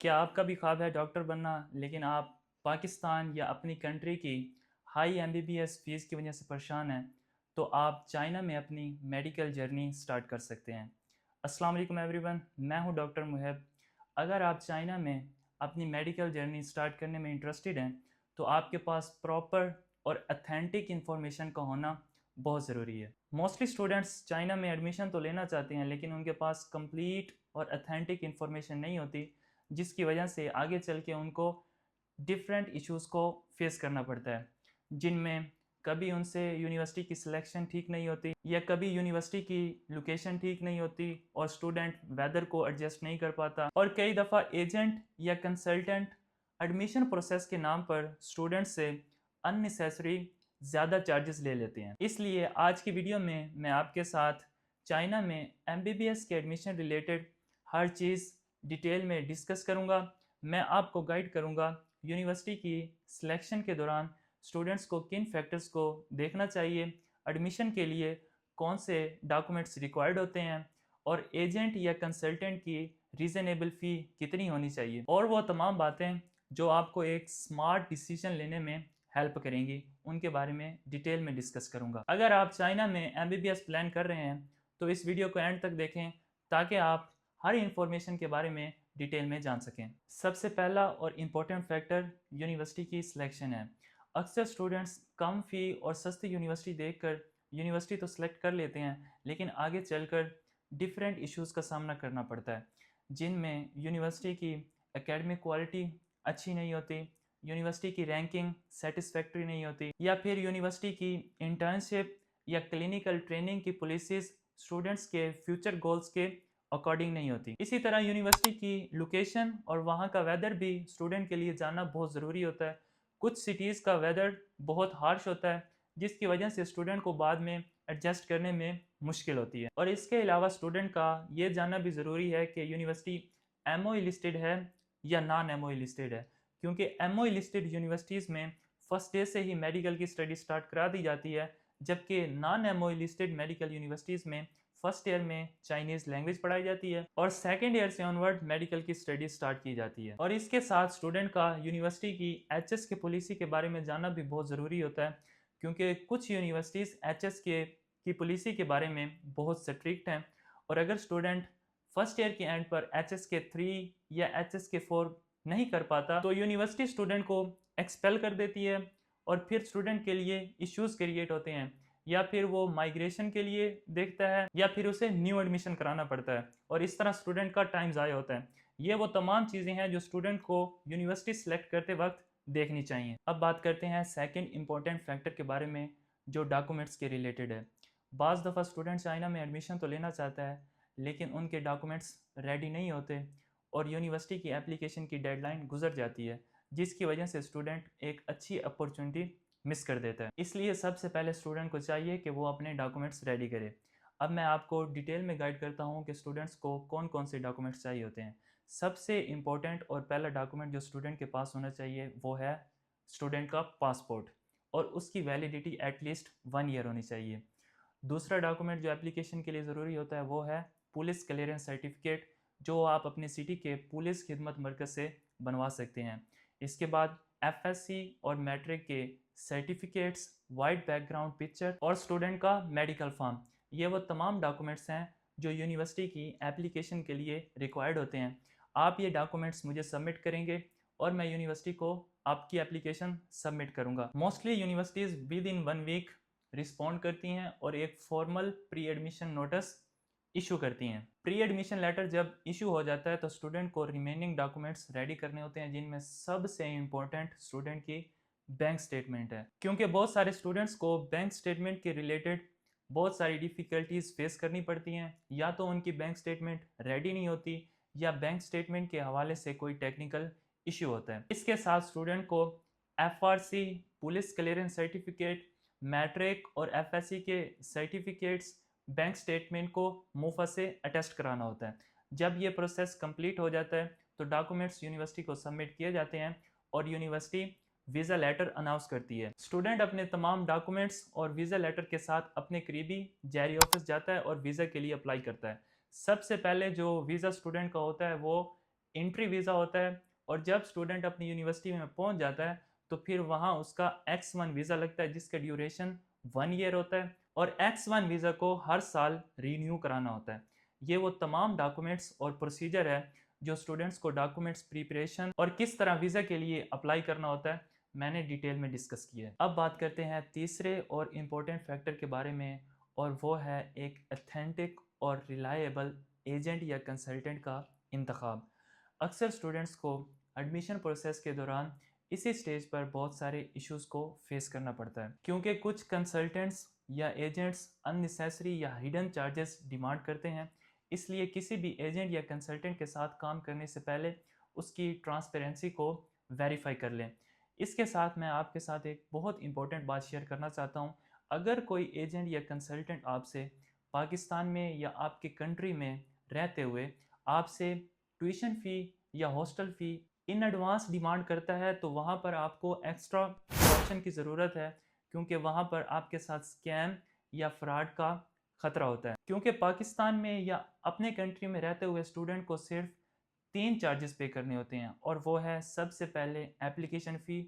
क्या आपका भी ख्वाब है डॉक्टर बनना, लेकिन आप पाकिस्तान या अपनी कंट्री की हाई एमबीबीएस फीस की वजह से परेशान हैं? तो आप चाइना में अपनी मेडिकल जर्नी स्टार्ट कर सकते हैं। अस्सलाम वालेकुम एवरीवन, मैं हूं डॉक्टर मुहब। अगर आप चाइना में अपनी मेडिकल जर्नी स्टार्ट करने में इंटरेस्टेड हैं, तो आपके पास प्रॉपर और अथेंटिक इंफॉर्मेशन का होना बहुत ज़रूरी है। मोस्टली स्टूडेंट्स चाइना में एडमिशन तो लेना चाहते हैं, लेकिन उनके पास कंप्लीट और अथेंटिक इंफॉर्मेशन नहीं होती, जिसकी वजह से आगे चल के उनको डिफरेंट इश्यूज़ को फेस करना पड़ता है, जिनमें कभी उनसे यूनिवर्सिटी की सिलेक्शन ठीक नहीं होती, या कभी यूनिवर्सिटी की लोकेशन ठीक नहीं होती और स्टूडेंट वेदर को एडजस्ट नहीं कर पाता, और कई दफ़ा एजेंट या कंसल्टेंट एडमिशन प्रोसेस के नाम पर स्टूडेंट से अननेसेसरी ज़्यादा चार्जेस ले लेते हैं। इसलिए आज की वीडियो में मैं आपके साथ चाइना में एमबीबीएस के एडमिशन रिलेटेड हर चीज़ डिटेल में डिस्कस करूंगा। मैं आपको गाइड करूंगा यूनिवर्सिटी की सिलेक्शन के दौरान स्टूडेंट्स को किन फैक्टर्स को देखना चाहिए, एडमिशन के लिए कौन से डॉक्यूमेंट्स रिक्वायर्ड होते हैं, और एजेंट या कंसल्टेंट की रीज़नेबल फ़ी कितनी होनी चाहिए, और वो तमाम बातें जो आपको एक स्मार्ट डिसीजन लेने में हेल्प करेंगी, उनके बारे में डिटेल में डिस्कस करूंगा। अगर आप चाइना में एमबीबीएस प्लान कर रहे हैं तो इस वीडियो को एंड तक देखें, ताकि आप हर इंफॉर्मेशन के बारे में डिटेल में जान सकें। सबसे पहला और इम्पोर्टेंट फैक्टर यूनिवर्सिटी की सिलेक्शन है। अक्सर स्टूडेंट्स कम फ़ी और सस्ती यूनिवर्सिटी देखकर यूनिवर्सिटी तो सिलेक्ट कर लेते हैं, लेकिन आगे चलकर डिफरेंट इश्यूज़ का सामना करना पड़ता है, जिनमें यूनिवर्सिटी की एकेडमिक क्वालिटी अच्छी नहीं होती, यूनिवर्सिटी की रैंकिंग सेटिस्फैक्ट्री नहीं होती, या फिर यूनिवर्सिटी की इंटर्नशिप या क्लिनिकल ट्रेनिंग की पॉलिसीज़ स्टूडेंट्स के फ्यूचर गोल्स के अकॉर्डिंग नहीं होती। इसी तरह यूनिवर्सिटी की लोकेशन और वहाँ का वेदर भी स्टूडेंट के लिए जानना बहुत ज़रूरी होता है। कुछ सिटीज़ का वेदर बहुत हार्श होता है, जिसकी वजह से स्टूडेंट को बाद में एडजस्ट करने में मुश्किल होती है। और इसके अलावा स्टूडेंट का ये जानना भी ज़रूरी है कि यूनिवर्सिटी एमओई लिस्टेड है या नॉन एमओई लिस्टेड है, क्योंकि एमओई लिस्टेड यूनिवर्सिटीज़ में फर्स्ट डे से ही मेडिकल की स्टडी स्टार्ट करा दी जाती है, जबकि non MoE listed medical universities में फर्स्ट ईयर में चाइनीज़ लैंग्वेज पढ़ाई जाती है और सेकेंड ईयर से ऑनवर्ड मेडिकल की स्टडी स्टार्ट की जाती है। और इसके साथ स्टूडेंट का यूनिवर्सिटी की एचएस के पॉलिसी के बारे में जानना भी बहुत ज़रूरी होता है, क्योंकि कुछ यूनिवर्सिटीज़ एचएस के की पॉलिसी के बारे में बहुत स्ट्रिक्ट हैं, और अगर स्टूडेंट फर्स्ट ईयर के एंड पर एचएस के 3 या एचएस के 4 नहीं कर पाता, तो यूनिवर्सिटी स्टूडेंट को एक्सपेल कर देती है, और फिर स्टूडेंट के लिए इश्यूज़ क्रिएट होते हैं, या फिर वो माइग्रेशन के लिए देखता है, या फिर उसे न्यू एडमिशन कराना पड़ता है, और इस तरह स्टूडेंट का टाइम ज़ाया होता है। ये वो तमाम चीज़ें हैं जो स्टूडेंट को यूनिवर्सिटी सेलेक्ट करते वक्त देखनी चाहिए। अब बात करते हैं सेकंड इंपॉर्टेंट फैक्टर के बारे में, जो डॉक्यूमेंट्स के रिलेटेड है। बाज़ दफ़ा स्टूडेंट चाइना में एडमिशन तो लेना चाहता है, लेकिन उनके डॉक्यूमेंट्स रेडी नहीं होते, और यूनिवर्सिटी की एप्लीकेशन की डेडलाइन गुजर जाती है, जिसकी वजह से स्टूडेंट एक अच्छी अपॉर्चुनिटी मिस कर देता है। इसलिए सबसे पहले स्टूडेंट को चाहिए कि वो अपने डॉक्यूमेंट्स रेडी करे। अब मैं आपको डिटेल में गाइड करता हूँ कि स्टूडेंट्स को कौन कौन से डॉक्यूमेंट्स चाहिए होते हैं। सबसे इम्पोर्टेंट और पहला डॉक्यूमेंट जो स्टूडेंट के पास होना चाहिए वो है स्टूडेंट का पासपोर्ट, और उसकी वैलिडिटी एटलीस्ट 1 ईयर होनी चाहिए। दूसरा डॉक्यूमेंट जो एप्लीकेशन के लिए ज़रूरी होता है वो है पुलिस क्लियरेंस सर्टिफिकेट, जो आप अपने सिटी के पुलिस खिदमत मरकज़ से बनवा सकते हैं। इसके बाद एफएससी और मैट्रिक के सर्टिफिकेट्स, वाइट बैकग्राउंड पिक्चर और स्टूडेंट का मेडिकल फॉर्म। ये वो तमाम डॉक्यूमेंट्स हैं जो यूनिवर्सिटी की एप्लीकेशन के लिए रिक्वायर्ड होते हैं। आप ये डॉक्यूमेंट्स मुझे सबमिट करेंगे, और मैं यूनिवर्सिटी को आपकी एप्लीकेशन सबमिट करूंगा। Mostly universities within 1 week respond करती हैं और एक formal pre admission notice issue करती हैं। प्री एडमिशन लेटर जब इशू हो जाता है तो स्टूडेंट को रिमेनिंग डॉक्यूमेंट्स रेडी करने होते हैं, जिनमें सबसे इम्पोर्टेंट स्टूडेंट की बैंक स्टेटमेंट है, क्योंकि बहुत सारे स्टूडेंट्स को बैंक स्टेटमेंट के रिलेटेड बहुत सारी डिफ़िकल्टीज फेस करनी पड़ती हैं। या तो उनकी बैंक स्टेटमेंट रेडी नहीं होती, या बैंक स्टेटमेंट के हवाले से कोई टेक्निकल इशू होता है। इसके साथ स्टूडेंट को FRC, police clearance certificate, matric और एफएससी के सर्टिफिकेट्स, बैंक स्टेटमेंट को मुफ्त से अटेस्ट कराना होता है। जब ये प्रोसेस कंप्लीट हो जाता है तो डॉक्यूमेंट्स यूनिवर्सिटी को सबमिट किए जाते हैं, और यूनिवर्सिटी वीज़ा लेटर अनाउंस करती है। स्टूडेंट अपने तमाम डॉक्यूमेंट्स और वीज़ा लेटर के साथ अपने करीबी जारी ऑफिस जाता है और वीज़ा के लिए अप्लाई करता है। सबसे पहले जो वीज़ा स्टूडेंट का होता है वो एंट्री वीज़ा होता है, और जब स्टूडेंट अपनी यूनिवर्सिटी में पहुंच जाता है तो फिर वहां उसका X1 वीज़ा लगता है जिसका ड्यूरेशन 1 ईयर होता है, और X1 वीज़ा को हर साल रीन्यू कराना होता है। ये वो तमाम डॉक्यूमेंट्स और प्रोसीजर है जो स्टूडेंट्स को डॉक्यूमेंट्स प्रिपरेशन और किस तरह वीज़ा के लिए अप्लाई करना होता है मैंने डिटेल में डिस्कस किया है। अब बात करते हैं तीसरे और इम्पोर्टेंट फैक्टर के बारे में, और वो है एक अथेंटिक और रिलायबल एजेंट या कंसल्टेंट का इंतखाब। अक्सर स्टूडेंट्स को एडमिशन प्रोसेस के दौरान इसी स्टेज पर बहुत सारे इश्यूज़ को फेस करना पड़ता है, क्योंकि कुछ कंसल्टेंट्स या एजेंट्स अननेसेसरी या हिडन चार्जेस डिमांड करते हैं। इसलिए किसी भी एजेंट या कंसल्टेंट के साथ काम करने से पहले उसकी ट्रांसपेरेंसी को वेरीफाई कर लें। इसके साथ मैं आपके साथ एक बहुत इंपॉर्टेंट बात शेयर करना चाहता हूँ। अगर कोई एजेंट या कंसल्टेंट आपसे पाकिस्तान में या आपके कंट्री में रहते हुए आपसे ट्यूशन फ़ी या hostel fee in advance demand करता है, तो वहाँ पर आपको एक्स्ट्रा प्रिकॉशन की ज़रूरत है, क्योंकि वहाँ पर आपके साथ स्कैम या फ्रॉड का ख़तरा होता है। क्योंकि पाकिस्तान में या अपने कंट्री में रहते हुए स्टूडेंट को सिर्फ 3 चार्जेस पे करने होते हैं, और वो है सबसे पहले एप्लीकेशन फ़ी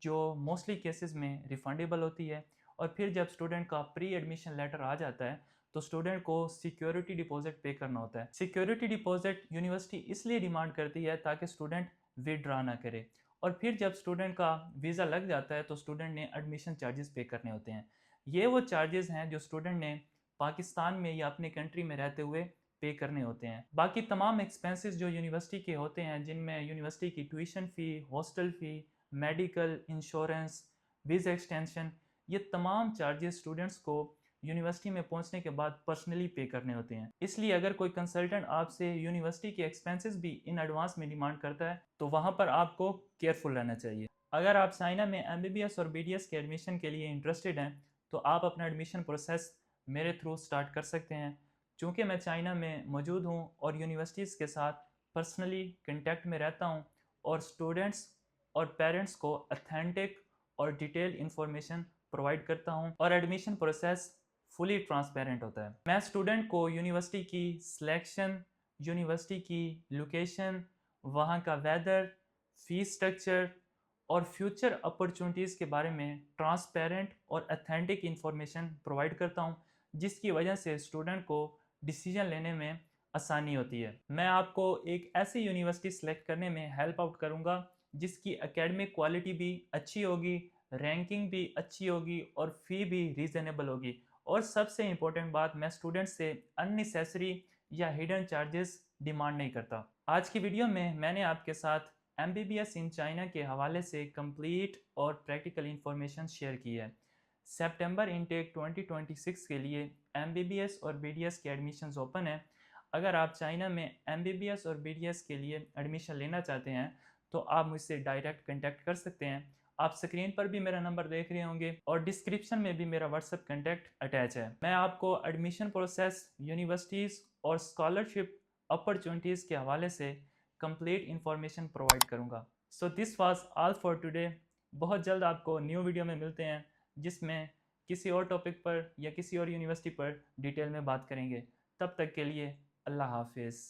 जो मोस्टली केसेस में रिफंडेबल होती है, और फिर जब स्टूडेंट का प्री एडमिशन लेटर आ जाता है तो स्टूडेंट को सिक्योरिटी डिपॉजिट पे करना होता है। सिक्योरिटी डिपॉजिट यूनिवर्सिटी इसलिए डिमांड करती है ताकि स्टूडेंट विड्रॉ ना करे, और फिर जब स्टूडेंट का वीज़ा लग जाता है तो स्टूडेंट ने एडमिशन चार्जेस पे करने होते हैं। ये वो चार्जेस हैं जो स्टूडेंट ने पाकिस्तान में या अपने कंट्री में रहते हुए पे करने होते हैं। बाकी तमाम एक्सपेंसेस जो यूनिवर्सिटी के होते हैं, जिनमें यूनिवर्सिटी की tuition fee, hostel fee, medical, insurance, visa extension, ये तमाम चार्जेस स्टूडेंट्स को यूनिवर्सिटी में पहुंचने के बाद पर्सनली पे करने होते हैं। इसलिए अगर कोई कंसल्टेंट आपसे यूनिवर्सिटी के एक्सपेंसेस भी इन एडवांस में डिमांड करता है तो वहाँ पर आपको केयरफुल रहना चाहिए। अगर आप चाइना में MBBS और BDS के एडमिशन के लिए इंटरेस्टेड हैं तो आप अपना एडमिशन प्रोसेस मेरे थ्रू स्टार्ट कर सकते हैं। चूँकि मैं चाइना में मौजूद हूँ और यूनिवर्सिटीज़ के साथ पर्सनली कंटेक्ट में रहता हूँ, और स्टूडेंट्स और पेरेंट्स को अथेंटिक और डिटेल इंफॉर्मेशन प्रोवाइड करता हूँ, और एडमिशन प्रोसेस फुली ट्रांसपेरेंट होता है। मैं स्टूडेंट को यूनिवर्सिटी की सिलेक्शन, यूनिवर्सिटी की लोकेशन, वहाँ का वेदर, फीस स्ट्रक्चर और फ्यूचर अपॉर्चुनिटीज़ के बारे में ट्रांसपेरेंट और अथेंटिक इंफॉर्मेशन प्रोवाइड करता हूँ, जिसकी वजह से स्टूडेंट को डिसीजन लेने में आसानी होती है। मैं आपको एक ऐसी यूनिवर्सिटी सेलेक्ट करने में हेल्प आउट करूँगा जिसकी एकेडमिक क्वालिटी भी अच्छी होगी, रैंकिंग भी अच्छी होगी और फ़ी भी रीज़नेबल होगी। और सबसे इम्पोर्टेंट बात, मैं स्टूडेंट से अननेसेसरी या हिडन चार्जेस डिमांड नहीं करता। आज की वीडियो में मैंने आपके साथ MBBS इन चाइना के हवाले से कंप्लीट और प्रैक्टिकल इंफॉर्मेशन शेयर की है। सितंबर इनटेक 2026 के लिए MBBS और BDS के एडमिशन्स ओपन है। अगर आप चाइना में MBBS और BDS के लिए एडमिशन लेना चाहते हैं तो आप मुझसे डायरेक्ट कॉन्टैक्ट कर सकते हैं। आप स्क्रीन पर भी मेरा नंबर देख रहे होंगे और डिस्क्रिप्शन में भी मेरा व्हाट्सएप कॉन्टैक्ट अटैच है। मैं आपको एडमिशन प्रोसेस, यूनिवर्सिटीज़ और स्कॉलरशिप अपॉर्चुनिटीज़ के हवाले से कंप्लीट इंफॉर्मेशन प्रोवाइड करूँगा। So this was all for today. बहुत जल्द आपको न्यू वीडियो में मिलते हैं जिसमें किसी और टॉपिक पर या किसी और यूनिवर्सिटी पर डिटेल में बात करेंगे। तब तक के लिए अल्लाह हाफिज़।